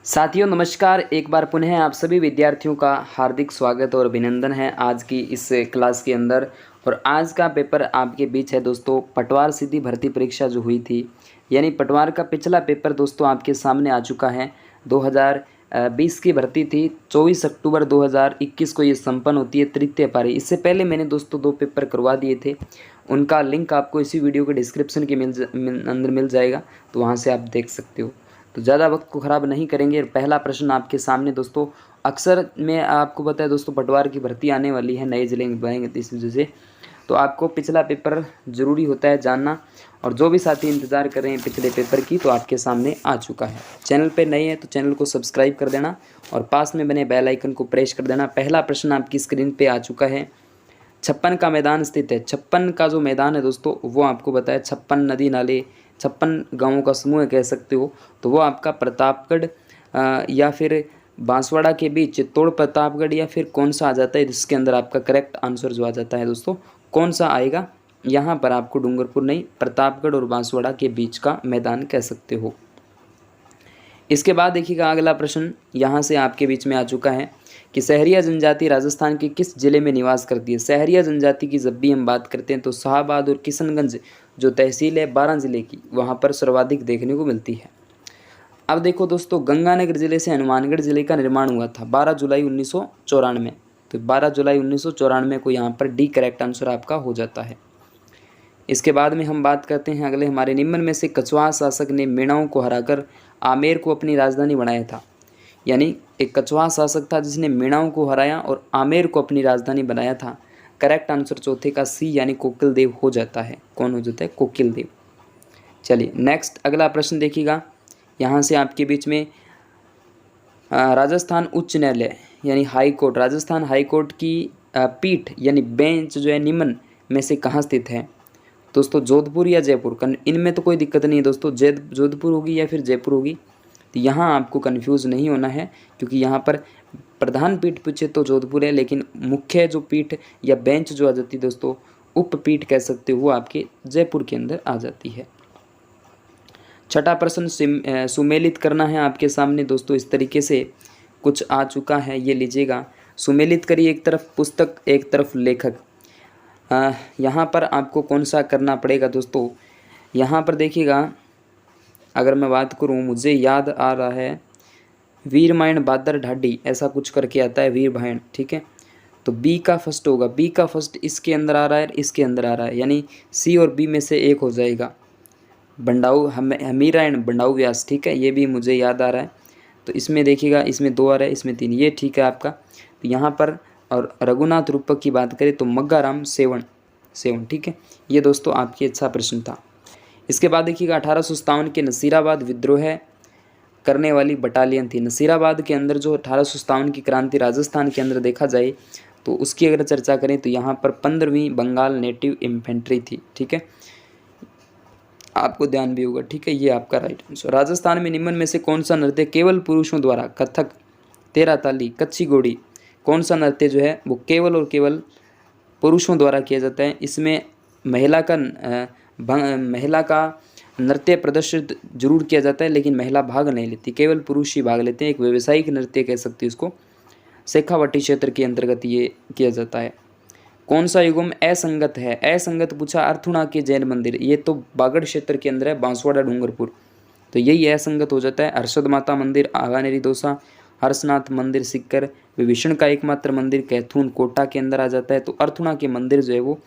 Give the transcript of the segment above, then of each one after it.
साथियों नमस्कार। एक बार पुनः आप सभी विद्यार्थियों का हार्दिक स्वागत और अभिनंदन है आज की इस क्लास के अंदर। और आज का पेपर आपके बीच है दोस्तों पटवार सीधी भर्ती परीक्षा जो हुई थी, यानी पटवार का पिछला पेपर दोस्तों आपके सामने आ चुका है। 2020 की भर्ती थी। 24 अक्टूबर 2021 को ये संपन्न होती है तृतीय पारी। इससे पहले मैंने दोस्तों 2 पेपर करवा दिए थे, उनका लिंक आपको इसी वीडियो के डिस्क्रिप्शन के अंदर मिल जाएगा, तो वहाँ से आप देख सकते हो। तो ज़्यादा वक्त को ख़राब नहीं करेंगे। पहला प्रश्न आपके सामने दोस्तों, अक्सर में आपको पता है दोस्तों पटवार की भर्ती आने वाली है, नए जिले में बनेंगे, तो इस वजह से तो आपको पिछला पेपर ज़रूरी होता है जानना। और जो भी साथी इंतज़ार कर रहे हैं पिछले पेपर की, तो आपके सामने आ चुका है। चैनल पे नए हैं तो चैनल को सब्सक्राइब कर देना और पास में बने बेल आइकन को प्रेस कर देना। पहला प्रश्न आपकी स्क्रीन पे आ चुका है। 56 का मैदान स्थित है। 56 का जो मैदान है दोस्तों वो आपको बताया 56 नदी नाले 56 गांवों का समूह कह सकते हो, तो वो आपका प्रतापगढ़ या फिर बांसवाड़ा के बीच चित्तौड़ प्रतापगढ़ या फिर कौन सा आ जाता है, जिसके अंदर आपका करेक्ट आंसर जो आ जाता है दोस्तों कौन सा आएगा, यहाँ पर आपको डूंगरपुर नहीं, प्रतापगढ़ और बांसवाड़ा के बीच का मैदान कह सकते हो। इसके बाद देखिएगा अगला प्रश्न यहाँ से आपके बीच में आ चुका है कि सहरिया जनजाति राजस्थान के किस जिले में निवास करती है। सहरिया जनजाति की जब भी हम बात करते हैं तो शाहबाद और किशनगंज जो तहसील है 12 जिले की, वहाँ पर सर्वाधिक देखने को मिलती है। अब देखो दोस्तों, गंगानगर जिले से हनुमानगढ़ जिले का निर्माण हुआ था 12 जुलाई 1994। तो 12 जुलाई 1994 को यहाँ पर डी करेक्ट आंसर आपका हो जाता है। इसके बाद में हम बात करते हैं अगले, हमारे निम्न में से कछवाहा शासक ने मेणाओं को हराकर आमेर को अपनी राजधानी बनाया था। यानी एक कछवाहा शासक था जिसने मेणाओं को हराया और आमेर को अपनी राजधानी बनाया था। करेक्ट आंसर चौथे का सी यानी कोकिल देव हो जाता है। कौन हो जाता है? कोकिल देव। चलिए नेक्स्ट अगला प्रश्न देखिएगा। यहाँ से आपके बीच में राजस्थान उच्च न्यायालय यानी high court, Rajasthan high court की पीठ यानी बेंच जो है निम्न में से कहाँ स्थित है दोस्तों? जोधपुर या जयपुर? इनमें तो कोई दिक्कत नहीं है दोस्तों, जोधपुर होगी या फिर जयपुर होगी, तो यहाँ आपको कंफ्यूज नहीं होना है, क्योंकि यहाँ पर प्रधान पीठ पूछे तो जोधपुर है, लेकिन मुख्य जो पीठ या बेंच जो आ जाती है दोस्तों, उप पीठ कह सकते हो, वो आपके जयपुर के अंदर आ जाती है। छठा प्रश्न सुमेलित करना है आपके सामने दोस्तों। इस तरीके से कुछ आ चुका है, ये लीजिएगा। सुमेलित करिए, एक तरफ पुस्तक एक तरफ लेखक। यहाँ पर आपको कौन सा करना पड़ेगा दोस्तों? यहाँ पर देखिएगा, अगर मैं बात करूँ, मुझे याद आ रहा है वीरमायण बादर ढाडी ऐसा कुछ करके आता है, वीरभायण, ठीक है। तो बी का फर्स्ट होगा, बी का फर्स्ट इसके अंदर आ रहा है, इसके अंदर आ रहा है, यानी सी और बी में से एक हो जाएगा। बंडाऊ हमीरायण बंडाऊ व्यास, ठीक है, ये भी मुझे याद आ रहा है। तो इसमें देखिएगा, इसमें 2 आ रहा है, इसमें 3, ये ठीक है आपका। तो यहाँ पर और रघुनाथ रूपक की बात करें तो मग्गाराम सेवन, ठीक है। ये दोस्तों आपकी अच्छा प्रश्न था। इसके बाद देखिएगा 1857 के नसीराबाद विद्रोह करने वाली बटालियन थी। नसीराबाद के अंदर जो 1857 की क्रांति राजस्थान के अंदर देखा जाए तो उसकी अगर चर्चा करें तो यहाँ पर 15वीं बंगाल नेटिव इन्फेंट्री थी, ठीक है, आपको ध्यान भी होगा, ठीक है, ये आपका राइट आंसर। राजस्थान में निम्न में से कौन सा नृत्य केवल पुरुषों द्वारा, कथक, तेरा ताली, कच्ची घोड़ी, कौन सा नृत्य जो है वो केवल और केवल पुरुषों द्वारा किया जाता है? इसमें महिला का नृत्य प्रदर्शित जरूर किया जाता है, लेकिन महिला भाग नहीं लेती, केवल पुरुष ही भाग लेते हैं। एक व्यावसायिक नृत्य कह सकते हैं इसको। शेखावटी क्षेत्र के अंतर्गत ये किया जाता है। कौन सा युगम असंगत है? असंगत पूछा, अर्थुणा के जैन मंदिर, ये तो बागड़ क्षेत्र के अंदर है, बांसवाड़ा डूंगरपुर, तो यही असंगत हो जाता है। हर्षद माता मंदिर आगानेरी दोसा, हर्षनाथ मंदिर सिक्कर, विभीषण का एकमात्र मंदिर कैथून कोटा के अंदर आ जाता है। तो अर्थुणा के मंदिर जो है वो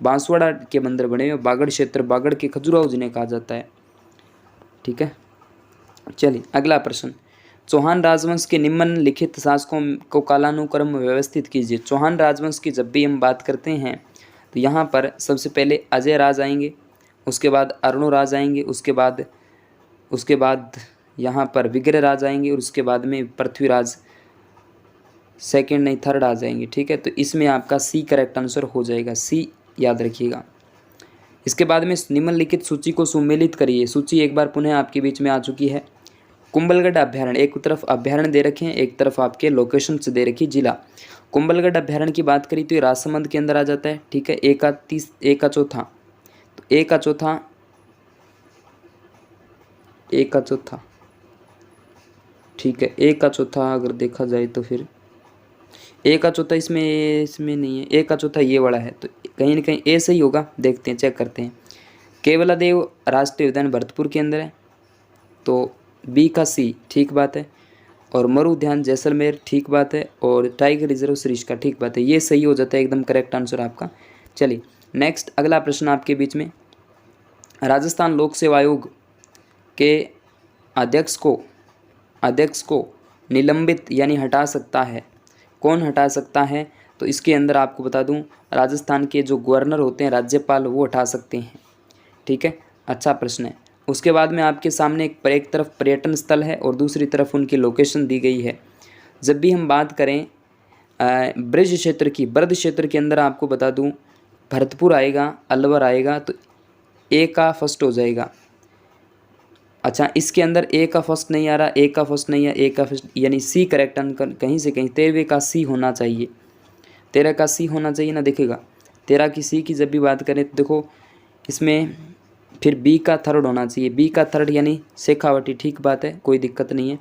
बांसवाड़ा के मंदिर बने हुए बागड़ क्षेत्र, बागड़ के खजुराहो जिन्हें कहा जाता है, ठीक है। चलिए अगला प्रश्न, चौहान राजवंश के निम्नलिखित शासकों को कालानुक्रम में व्यवस्थित कीजिए। चौहान राजवंश की जब भी हम बात करते हैं तो यहाँ पर सबसे पहले अजय राज आएंगे, उसके बाद अरुणराज आएंगे, उसके बाद यहाँ पर विग्रह राज आएंगे, और उसके बाद में पृथ्वीराज सेकंड नहीं थर्ड आ जाएंगे, ठीक है। तो इसमें आपका सी करेक्ट आंसर हो जाएगा, सी याद रखिएगा। इसके बाद में निम्नलिखित सूची को सुमेलित करिए। सूची एक बार पुनः आपके बीच में आ चुकी है। कुंभलगढ़ अभ्यारण्य, एक तरफ अभ्यारण्य दे रखे हैं, एक तरफ आपके लोकेशन दे रखी जिला। कुंभलगढ़ अभ्यारण्य की बात करी तो ये राजसमंद के अंदर आ जाता है, ठीक है। एक का चौथा, तो एक का चौथा ठीक है। ए का चौथा अगर देखा जाए तो फिर ए का चौथा इसमें नहीं है, ए का चौथा ये वाला है, तो कहीं ना कहीं ए सही होगा। देखते हैं, चेक करते हैं। केवलादेव राष्ट्रीय उद्यान भरतपुर के अंदर है, तो बी का सी ठीक बात है। और मरु उद्यान जैसलमेर ठीक बात है। और टाइगर रिजर्व सरिस्का ठीक बात है। ये सही हो जाता है, एकदम करेक्ट आंसर आपका। चलिए नेक्स्ट अगला प्रश्न आपके बीच में। राजस्थान लोक सेवा आयोग के अध्यक्ष को निलंबित यानी हटा सकता है, कौन हटा सकता है? तो इसके अंदर आपको बता दूं, राजस्थान के जो गवर्नर होते हैं, राज्यपाल, वो हटा सकते हैं। ठीक है, अच्छा प्रश्न है। उसके बाद में आपके सामने एक तरफ पर्यटन स्थल है और दूसरी तरफ उनकी लोकेशन दी गई है। जब भी हम बात करें ब्रज क्षेत्र की, ब्रज क्षेत्र के अंदर आपको बता दूं भरतपुर आएगा, अलवर आएगा, तो ए का फर्स्ट हो जाएगा। अच्छा, इसके अंदर ए का फर्स्ट नहीं आ रहा, ए का फर्स्ट नहीं है, ए का फर्स्ट यानी सी करेक्ट आंसर कहीं से कहीं 13 का सी होना चाहिए, 13 का सी होना चाहिए ना। देखिएगा 13 की सी की जब भी बात करें तो देखो इसमें फिर बी का थर्ड होना चाहिए, बी का थर्ड यानी शेखावटी ठीक बात है, कोई दिक्कत नहीं है।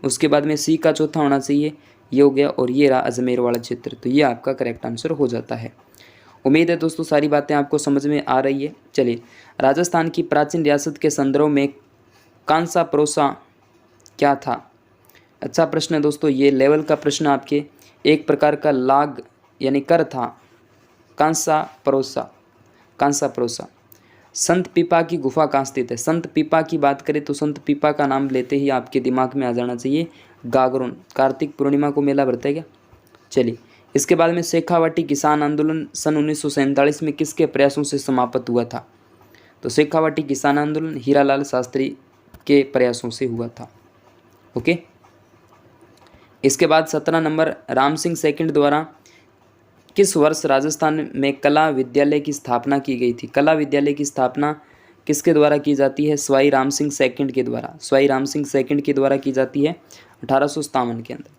उसके बाद में सी का चौथा होना चाहिए, ये हो गया, और ये रहा अजमेर वाला क्षेत्र, तो ये आपका करेक्ट आंसर हो जाता है। उम्मीद है दोस्तों सारी बातें आपको समझ में आ रही है। चलिए, राजस्थान की प्राचीन रियासत के संदर्भ में कांसा परोसा क्या था? अच्छा प्रश्न है दोस्तों, ये लेवल का प्रश्न आपके एक प्रकार का लाग यानी कर था। कांसा परोसा, कांसा परोसा। संत पीपा की गुफा कहाँ स्थित है? संत पीपा की बात करें तो संत पीपा का नाम लेते ही आपके दिमाग में आ जाना चाहिए गागरोन। कार्तिक पूर्णिमा को मेला भरता है क्या? चलिए, इसके बाद में शेखावाटी किसान आंदोलन सन 1947 में किसके प्रयासों से समाप्त हुआ था? तो शेखावाटी किसान आंदोलन हीरालाल शास्त्री के प्रयासों से हुआ था। ओके, इसके बाद 17 नंबर, राम सिंह सेकंड द्वारा किस वर्ष राजस्थान में कला विद्यालय की स्थापना की गई थी? कला विद्यालय की स्थापना किसके द्वारा की जाती है? स्वाई राम सिंह सेकंड के द्वारा, स्वाई राम सिंह सेकंड के द्वारा की जाती है 1857 के अंदर।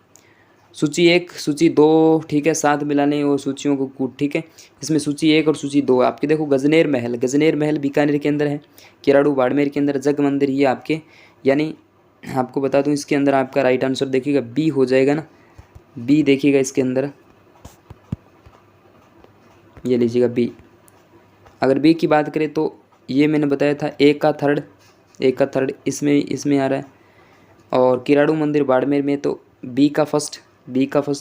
सूची 1, सूची 2 ठीक है, साथ मिला लें वो सूचियों को कूट। ठीक है, इसमें सूची 1 और सूची 2 आपके देखो गजनेर महल, गजनेर महल बीकानेर के अंदर है, किराड़ू बाड़मेर के अंदर, जग मंदिर ये आपके, यानी आपको बता दूं इसके अंदर आपका राइट आंसर देखिएगा बी हो जाएगा ना, बी देखिएगा इसके अंदर, ये लीजिएगा बी। अगर बी की बात करें तो ये मैंने बताया था ए का थर्ड इसमें आ रहा है, और किराड़ू मंदिर बाड़मेर में तो बी का फर्स्ट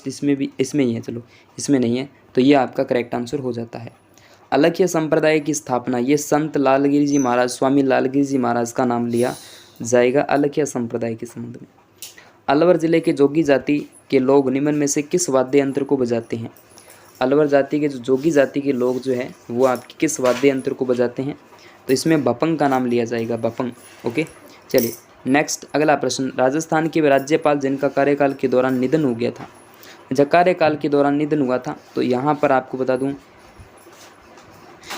इसमें ही है, चलो इसमें नहीं है, तो ये आपका करेक्ट आंसर हो जाता है। अलख्य संप्रदाय की स्थापना, ये संत लालगिरी जी महाराज, स्वामी लालगिरी जी महाराज का नाम लिया जाएगा अलख्य संप्रदाय के संबंध में। अलवर जिले के जोगी जाति के लोग निम्न में से किस वाद्य यंत्र को बजाते हैं? अलवर जाति के जो जोगी जाति के लोग जो है वो आपके किस वाद्य यंत्र को बजाते हैं? तो इसमें बपंग का नाम लिया जाएगा, बपंग। ओके, चलिए नेक्स्ट अगला प्रश्न। राजस्थान के राज्यपाल जिनका कार्यकाल के दौरान निधन हो गया था, जब कार्यकाल के दौरान निधन हुआ था, तो यहाँ पर आपको बता दूँ,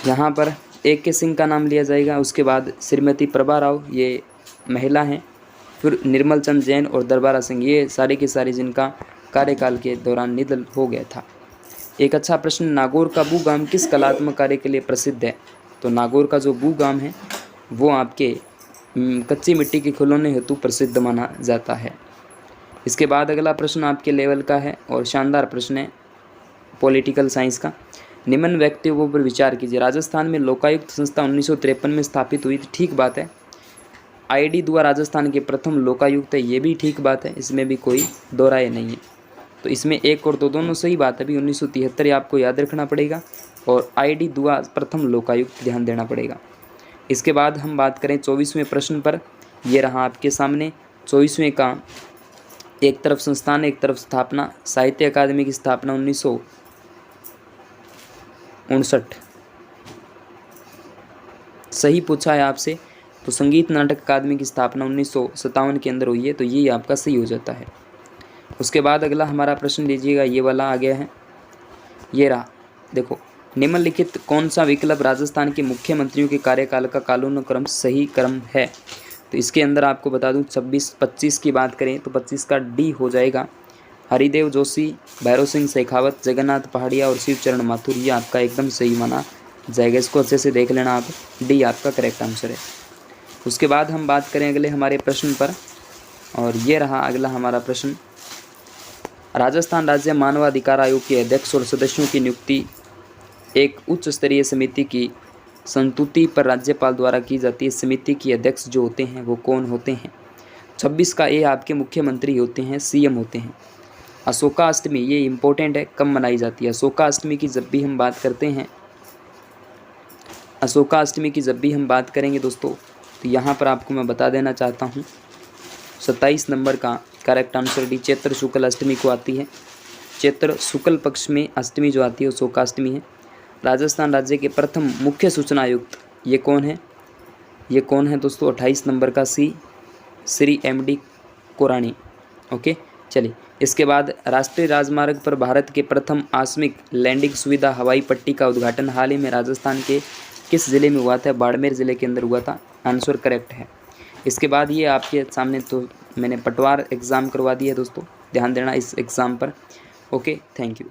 यहाँ पर AK सिंह का नाम लिया जाएगा। उसके बाद श्रीमती प्रभा राव, ये महिला हैं। फिर निर्मल चंद जैन और दरबारा सिंह, ये सारे के सारे जिनका कार्यकाल के दौरान निधन हो गया था। एक अच्छा प्रश्न, नागौर का बू गांव किस कलात्मक कार्य के लिए प्रसिद्ध है? तो नागौर का जो बू गांव है वो आपके कच्ची मिट्टी के खिलौने हेतु प्रसिद्ध माना जाता है। इसके बाद अगला प्रश्न आपके लेवल का है और शानदार प्रश्न है पॉलिटिकल साइंस का। निम्न व्यक्तियों पर विचार कीजिए। राजस्थान में लोकायुक्त संस्था 1953 में स्थापित हुई थी, ठीक बात है। ID दुआ राजस्थान के प्रथम लोकायुक्त है, ये भी ठीक बात है, इसमें भी कोई दो राय नहीं है। तो इसमें 1 और 2 दोनों सही बात है। अभी 1973 आपको याद रखना पड़ेगा और ID दुआ प्रथम लोकायुक्त ध्यान देना पड़ेगा। इसके बाद हम बात करें 24वें प्रश्न पर, ये रहा आपके सामने 24वें का, एक तरफ संस्थान एक तरफ स्थापना। साहित्य अकादमी की स्थापना 1959 सही पूछा है आपसे, तो संगीत नाटक अकादमी की स्थापना 1957 के अंदर हुई है, तो ये आपका सही हो जाता है। उसके बाद अगला हमारा प्रश्न लीजिएगा, ये वाला आ गया है, ये रहा देखो, निम्नलिखित कौन सा विकल्प राजस्थान के मुख्यमंत्रियों के कार्यकाल का कालानुक्रम सही क्रम है? तो इसके अंदर आपको बता दूं 25 की बात करें तो 25 का डी हो जाएगा। हरिदेव जोशी, भैरव सिंह शेखावत, जगन्नाथ पहाड़िया और शिवचरण माथुर, ये आपका एकदम सही माना जाएगा। इसको अच्छे से देख लेना आप, डी आपका करेक्ट आंसर है। उसके बाद हम बात करें अगले हमारे प्रश्न पर, और ये रहा अगला हमारा प्रश्न। राजस्थान राज्य मानवाधिकार आयोग के अध्यक्ष और सदस्यों की नियुक्ति एक उच्च स्तरीय समिति की संस्तुति पर राज्यपाल द्वारा की जाती है। समिति के अध्यक्ष जो होते हैं वो कौन होते हैं? 26 का ए आपके मुख्यमंत्री होते हैं, सीएम होते हैं। अशोकाष्टमी ये इम्पोर्टेंट है, कब मनाई जाती है? अशोकाष्टमी की जब भी हम बात करते हैं, अशोकाष्टमी की जब भी हम बात करेंगे दोस्तों, तो यहाँ पर आपको मैं बता देना चाहता हूँ 27 नंबर का करेक्ट आंसर डी चैत्र शुक्ल अष्टमी को आती है। चैत्र शुक्ल पक्ष में अष्टमी जो आती है वो शोकाष्टमी है। राजस्थान राज्य के प्रथम मुख्य सूचना आयुक्त ये कौन है? ये कौन है दोस्तों? 28 नंबर का सी श्री MD कोरानी। ओके, चलिए इसके बाद राष्ट्रीय राजमार्ग पर भारत के प्रथम आकस्मिक लैंडिंग सुविधा हवाई पट्टी का उद्घाटन हाल ही में राजस्थान के किस ज़िले में हुआ था? बाड़मेर ज़िले के अंदर हुआ था। आंसर करेक्ट है। इसके बाद ये आपके सामने तो मैंने पटवार एग्ज़ाम करवा दिया है दोस्तों, ध्यान देना इस एग्ज़ाम पर। Okay, thank you.